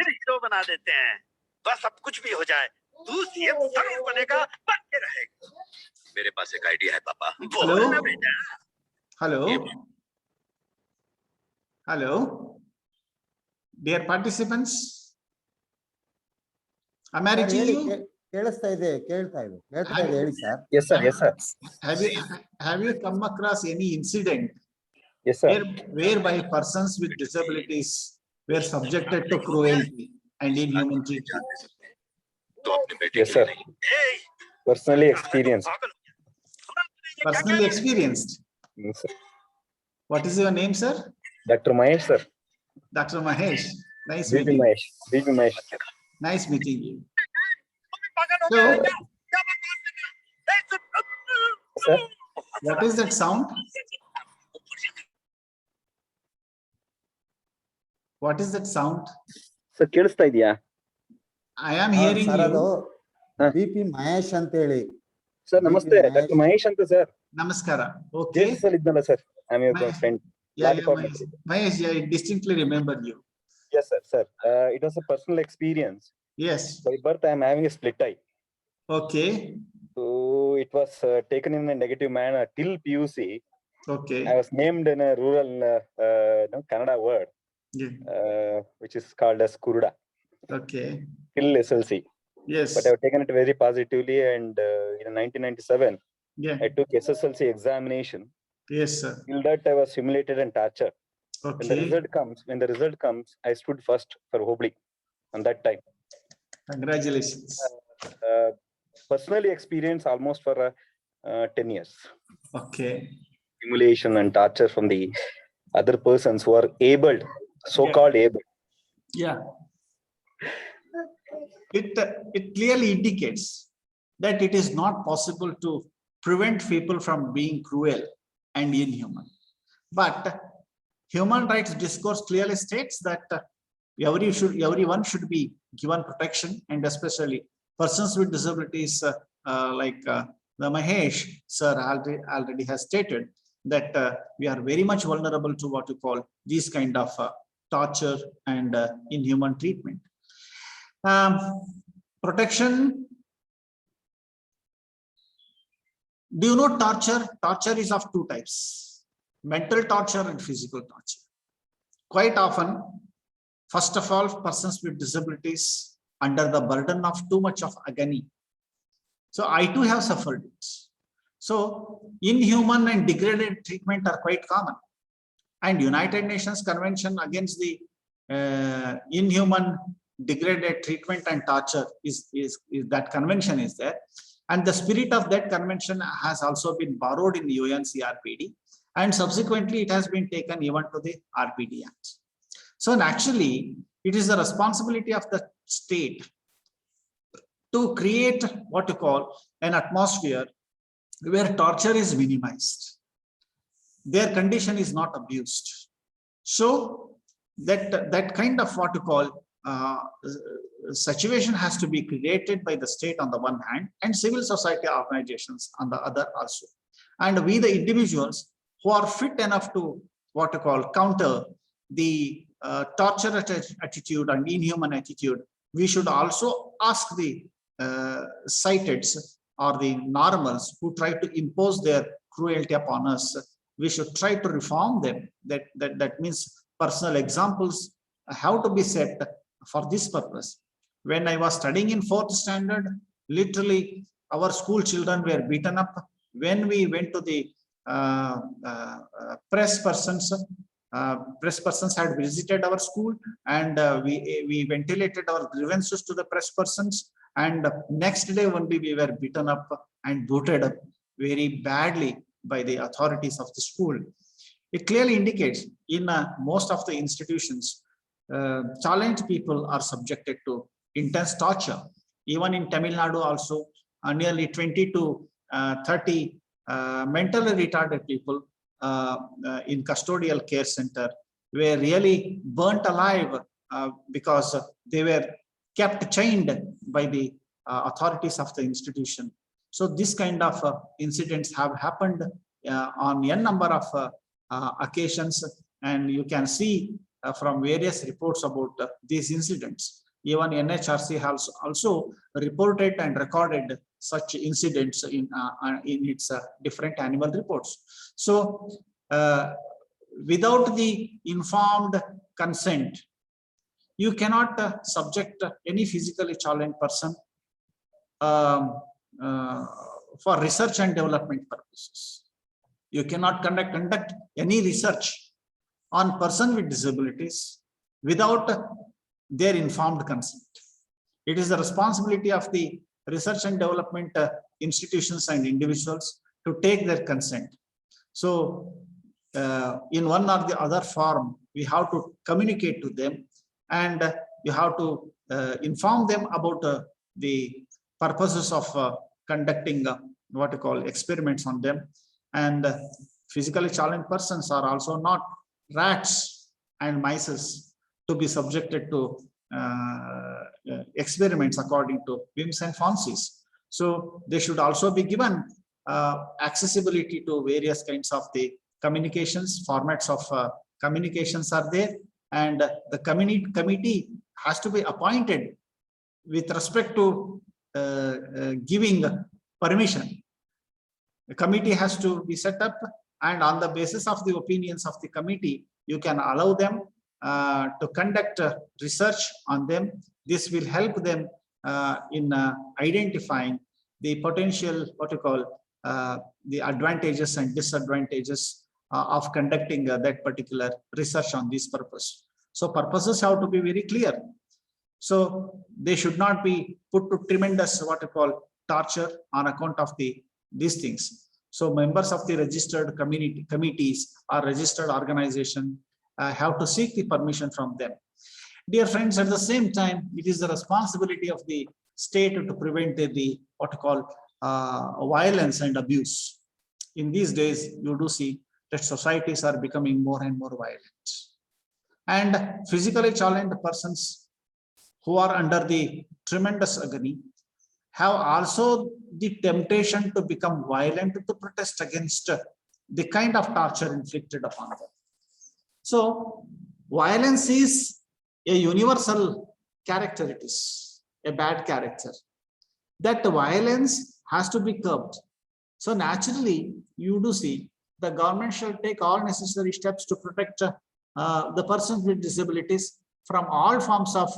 Hello? Hello? Hello? Dear participants, am I reaching you? ಕೇಳಿಸ್ತಾ ಇದೆ ಕೇಳ್ತಾ ಇದೆ ಹೇಳಿ sir. Yes, sir. Yes, sir. Have you come across any incident Yes, sir. whereby persons with disabilities were subjected to cruelty and inhuman treatment? Yes, sir. Personally experienced. Personally experienced. Yes, sir. What is your name, sir? Dr. Mahesh, sir. Dr. Mahesh. Nice BB meeting. Mahesh. BB Mahesh. Nice meeting you. So, Sir. what is that sound? What is that sound? Sir, ಕೇಳಿಸ್ತಾ ಇದೆಯಾ? I am hearing sir ಅದು you. BP Mahesh ಅಂತ ಹೇಳಿ. Sir, namaste. Dr. Mahesh ಅಂತ sir. Namaskara. Okay. Yes, sir, ಇದ್ನಲ್ಲ sir. I'm your friend. Yeah, Mahesh, I distinctly remember you. Yes, sir. Sir, it was a personal experience. Yes. By birth, I am having a split eye. Okay. So it was taken in a negative manner till PUC. Okay. I was named in a rural Kannada word, which is called as Kuruda. Okay. Till SLC. Yes. But I have taken it very positively, and in 1997, Yeah. I took SSLC examination. Yes, sir. Till that, I was humiliated and tortured. Okay. When the result comes, I stood first for Hombal on that time. Congratulations. Personally experienced almost for 10 years. Okay. Humiliation and torture from the other persons who are able, so-called able. Yeah. It clearly indicates that it is not possible to prevent people from being cruel and inhuman. But human rights discourse clearly states that everyone should be given protection, and especially persons with disabilities, like the Mahesh sir already has stated that we are very much vulnerable to what you call these kind of torture and inhuman treatment. Protection. Do you know torture? Torture is of two types: mental torture and physical torture. Quite often, first of all, persons with disabilities under the burden of too much of agony. So I too have suffered it. So inhuman and degraded treatment are quite common. And United Nations Convention against the inhuman, degraded treatment and torture is that convention is there. And the spirit of that convention has also been borrowed in the UNCRPD. And subsequently, it has been taken even to the RPD Act. So naturally, it is the responsibility of the state to create what you call an atmosphere where torture is minimized, their condition is not abused. So that kind of what you call situation has to be created by the state on the one hand, and civil society organizations on the other also. And we, the individuals who are fit enough to what you call counter the torture attitude and inhuman attitude, we should also ask the citeds or the normals who try to impose their cruelty upon us. We should try to reform them. That means personal examples have to be set for this purpose. When I was studying in 4th standard, literally our school children were beaten up. When we went to the press persons had visited our school, and we ventilated our grievances to the press persons, and next day only we were beaten up and booted up very badly by the authorities of the school. It clearly indicates in most of the institutions, challenged people are subjected to intense torture. Even in Tamil Nadu also, nearly 20 to 30 mentally retarded people in custodial care center were really burnt alive because they were kept chained by the authorities of the institution. So this kind of incidents have happened on a number of occasions, and you can see from various reports about these incidents. Even NHRC has also reported and recorded such incidents in its different annual reports. So without the informed consent, you cannot subject any physically challenged person for research and development purposes. You cannot conduct any research on person with disabilities without their informed consent. It is the responsibility of the research and development institutions and individuals to take their consent. So in one or the other form, we have to communicate to them, and you have to inform them about the purposes of conducting what you call experiments on them. And physically challenged persons are also not rats and mice to be subjected to experiments according to whims and fancies. So they should also be given accessibility to various kinds of the communications. Formats of communications are there, and the committee has to be appointed with respect to giving permission. The committee has to be set up, and on the basis of the opinions of the committee, you can allow them to conduct research on them. This will help them in identifying the potential, what you call, the advantages and disadvantages of conducting that particular research on this purpose. So purposes have to be very clear. So they should not be put to tremendous, what you call, torture on account of these things. So members of the registered committees or registered organization have to seek the permission from them. Dear friends, at the same time, it is the responsibility of the state to prevent the what you call violence and abuse. In these days, you do see that societies are becoming more and more violent. And physically challenged persons who are under the tremendous agony have also the temptation to become violent, to protest against the kind of torture inflicted upon them. So violence is a universal character. It is a bad character. That violence has to be curbed. So naturally, you do see the government shall take all necessary steps to protect the persons with disabilities from all forms of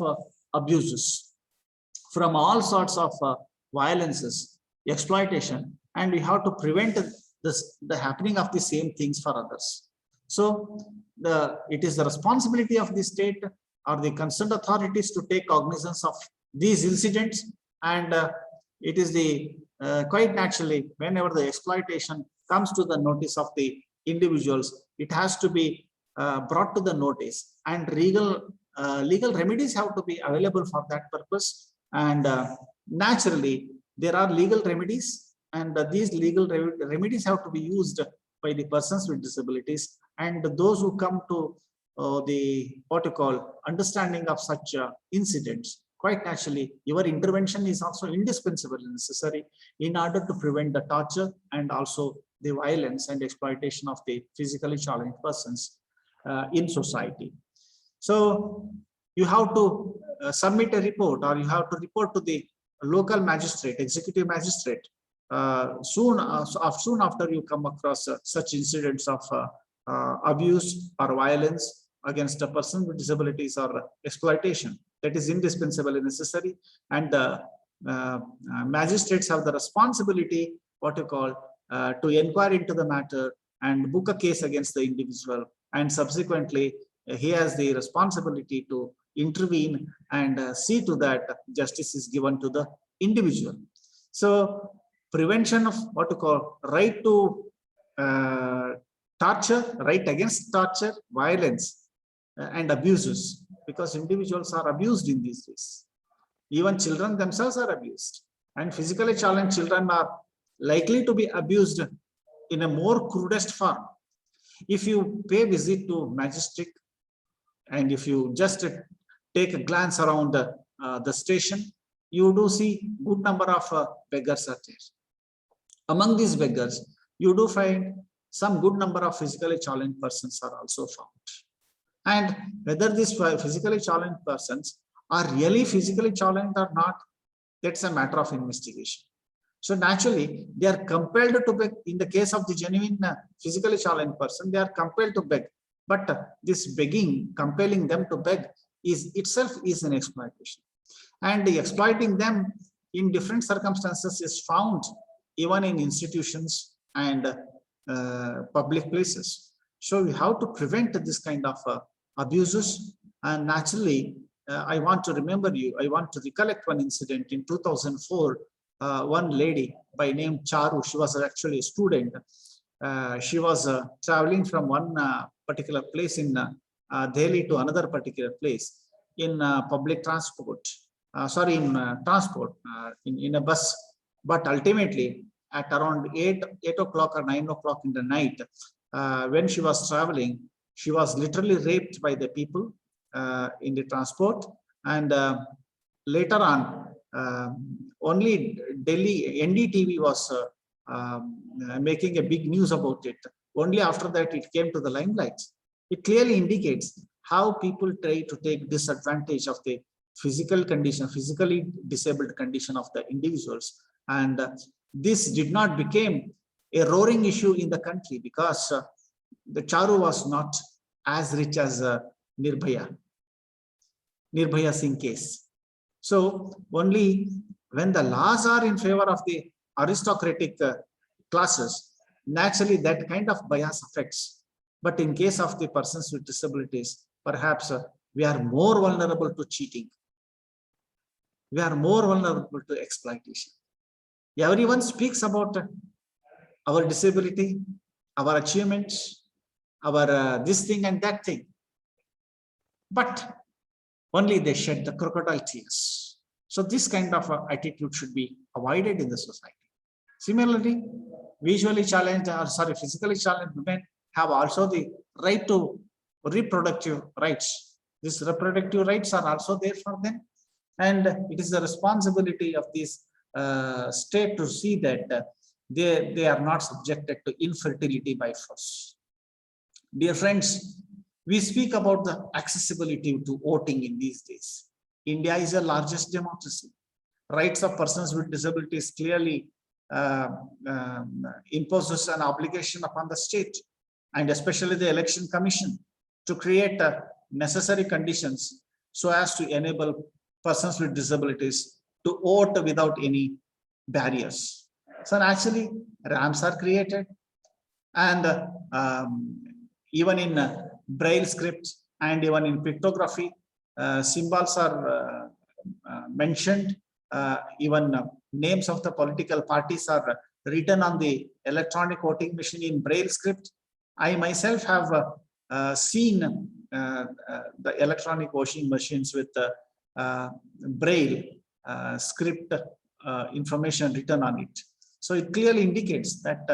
abuses, from all sorts of violences, exploitation, and we have to prevent the happening of the same things for others. So it is the responsibility of the state or the concerned authorities to take cognizance of these incidents, and it is the quite naturally, whenever the exploitation comes to the notice of the individuals, it has to be brought to the notice, and legal remedies have to be available for that purpose. And naturally, there are legal remedies, and these legal remedies have to be used by the persons with disabilities, and those who come to the what you call understanding of such incidents. Quite naturally, your intervention is also indispensable and necessary in order to prevent the torture and also the violence and exploitation of the physically challenged persons in society. So you have to submit a report, or you have to report to the local magistrate, executive magistrate, soon after you come across such incidents of abuse or violence against a person with disabilities or exploitation. That is indispensable and necessary, and the magistrates have the responsibility, what you call, to inquire into the matter and book a case against the individual, and subsequently he has the responsibility to intervene and see to that justice is given to the individual. So prevention of what you call right to torture, right against torture, violence and abuses, because individuals are abused in these days. Even children themselves are abused, and physically challenged children are likely to be abused in a more crudest form. If you pay visit to Majestic, and if you just take a glance around the station, you do see good number of beggars are there. Among these beggars, you do find some good number of physically challenged persons are also found. And whether these physically challenged persons are really physically challenged or not, that's a matter of investigation. So naturally, they are compelled to beg. In the case of the genuine physically challenged person, they are compelled to beg. But this begging, compelling them to beg, is itself is an exploitation. And exploiting them in different circumstances is found even in institutions and public places. So we have to prevent this kind of abuses. And naturally, I want to recollect one incident in 2004. One lady by name Charu, she was actually a student. She was traveling from one particular place in Delhi to another particular place in public transport. In a bus. But ultimately, at around 8 o'clock or 9 o'clock in the night, when she was traveling, she was literally raped by the people in the transport. And later on, only Delhi NDTV was making a big news about it. Only after that it came to the limelight. It clearly indicates how people try to take disadvantage of the physical condition, physically disabled condition of the individuals. And this did not become a roaring issue in the country because the Charu was not as rich as Nirbhaya Singh case. So only when the laws are in favor of the aristocratic classes, naturally that kind of bias affects. But in case of the persons with disabilities, perhaps we are more vulnerable to cheating. We are more vulnerable to exploitation. Everyone speaks about our disability, our achievements, our this thing and that thing. But only they shed the crocodile tears. So this kind of attitude should be avoided in the society. Similarly, physically challenged women have also the right to reproductive rights. These reproductive rights are also there for them. And it is the responsibility of this state to see that they are not subjected to infertility by force. Dear friends, we speak about the accessibility to voting in these days. India is the largest democracy. Rights of persons with disabilities clearly imposes an obligation upon the state and especially the Election Commission to create necessary conditions so as to enable persons with disabilities to vote without any barriers. So actually, ramps are created, and even in Braille script and even in pictography, symbols are mentioned. Even names of the political parties are written on the electronic voting machine in Braille script. I myself have seen the electronic voting machines with Braille script information written on it. So it clearly indicates that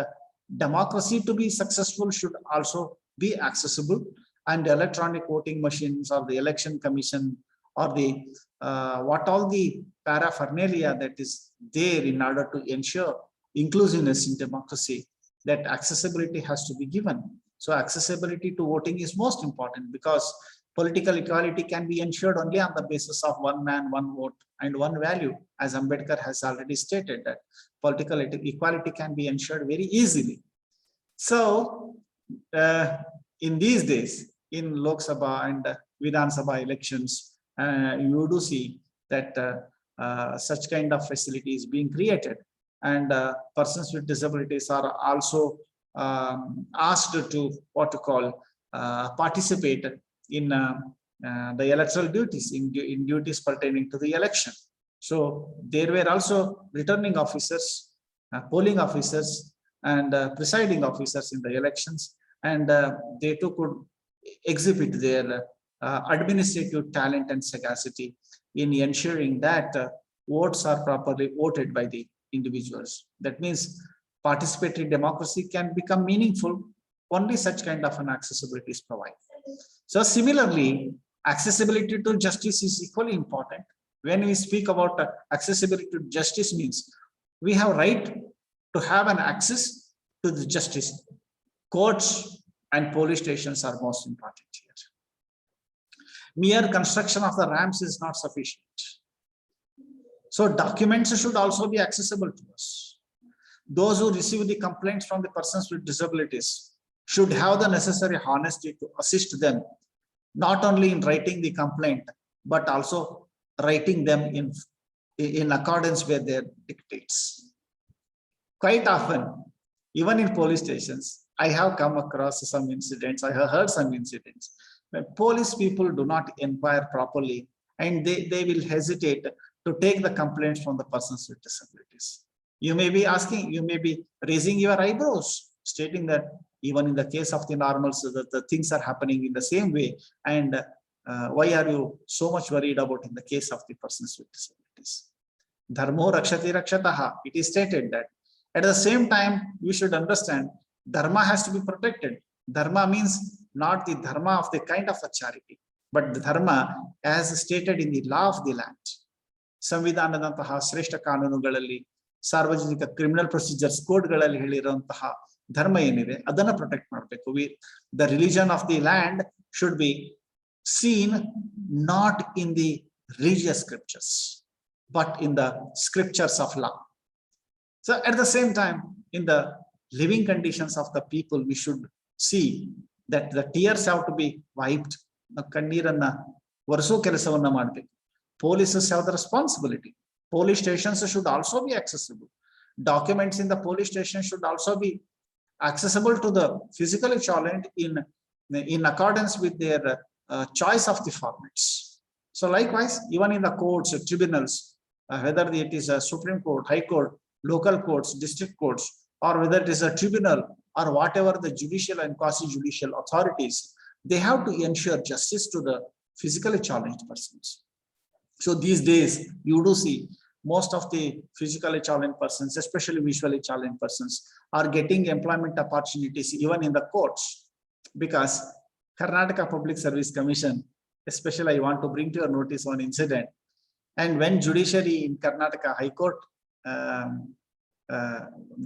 democracy to be successful should also be accessible, and electronic voting machines or the Election Commission or the what all the paraphernalia that is there in order to ensure inclusiveness in democracy, that accessibility has to be given. So accessibility to voting is most important, because political equality can be ensured only on the basis of one man, one vote and one value, as Ambedkar has already stated that political equality can be ensured very easily. So in these days, in Lok Sabha and Vidhan Sabha elections, you do see that such kind of facility is being created, and persons with disabilities are also asked to participate in the electoral duties, in duties pertaining to the election. So there were also returning officers, polling officers, and presiding officers in the elections, and they too could exhibit their administrative talent and sagacity in ensuring that votes are properly voted by the individuals. That means participatory democracy can become meaningful only such kind of an accessibility is provided. So similarly, accessibility to justice is equally important. When we speak about accessibility to justice means we have right to have an access to the justice. Courts and police stations are most important here. Mere construction of the ramps is not sufficient. So documents should also be accessible to us. Those who receive the complaints from the persons with disabilities should have the necessary honesty to assist them, not only in writing the complaint, but also writing them in accordance with their dictates. Quite often, even in police stations, I have come across some incidents, I have heard some incidents, when police people do not inquire properly and they will hesitate to take the complaints from the persons with disabilities. You may be asking, you may be raising your eyebrows, stating that even in the case of the normals, the things are happening in the same way. And why are you so much worried about in the case of the persons with disabilities? Dharmo rakshati rakshataha. It is stated that at the same time, we should understand dharma has to be protected. Dharma means not the dharma of the kind of a charity, but the dharma as stated in the law of the land. ಸಂವಿಧಾನದಂತಹ ಶ್ರೇಷ್ಠ ಕಾನೂನುಗಳಲ್ಲಿ ಸಾರ್ವಜನಿಕ criminal procedures ಕೋಡ್ಗಳಲ್ಲಿ ಹೇಳಿರುವಂತಹ ಧರ್ಮ ಏನಿದೆ ಅದನ್ನ protect ಮಾಡಬೇಕು. The religion of the land should be seen not in the religious scriptures, but in the scriptures of law. So at the same time, in the living conditions of the people, we should see that the tears have to be wiped. ಕಣ್ಣೀರನ್ನ ಒರೆಸೋ ಕೆಲಸವನ್ನ ಮಾಡಬೇಕು. Polices have the responsibility. Police stations should also be accessible. Documents in the police station should also be accessible to the physically challenged in accordance with their choice of the formats. So likewise, even in the courts, tribunals, whether it is a Supreme Court, High Court, local courts, district courts, or whether it is a tribunal or whatever the judicial and quasi-judicial authorities, they have to ensure justice to the physically challenged persons. So these days, you do see most of the physically challenged persons, especially visually challenged persons, are getting employment opportunities even in the courts, because Karnataka Public Service Commission, especially I want to bring to your notice one incident. And when judiciary in Karnataka High Court,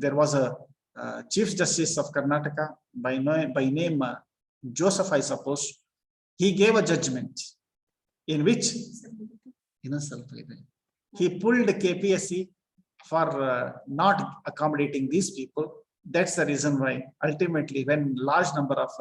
there was a Chief Justice of Karnataka by name Joseph, I suppose. He gave a judgment in which he pulled KPSC for not accommodating these people. That's the reason why ultimately when large number of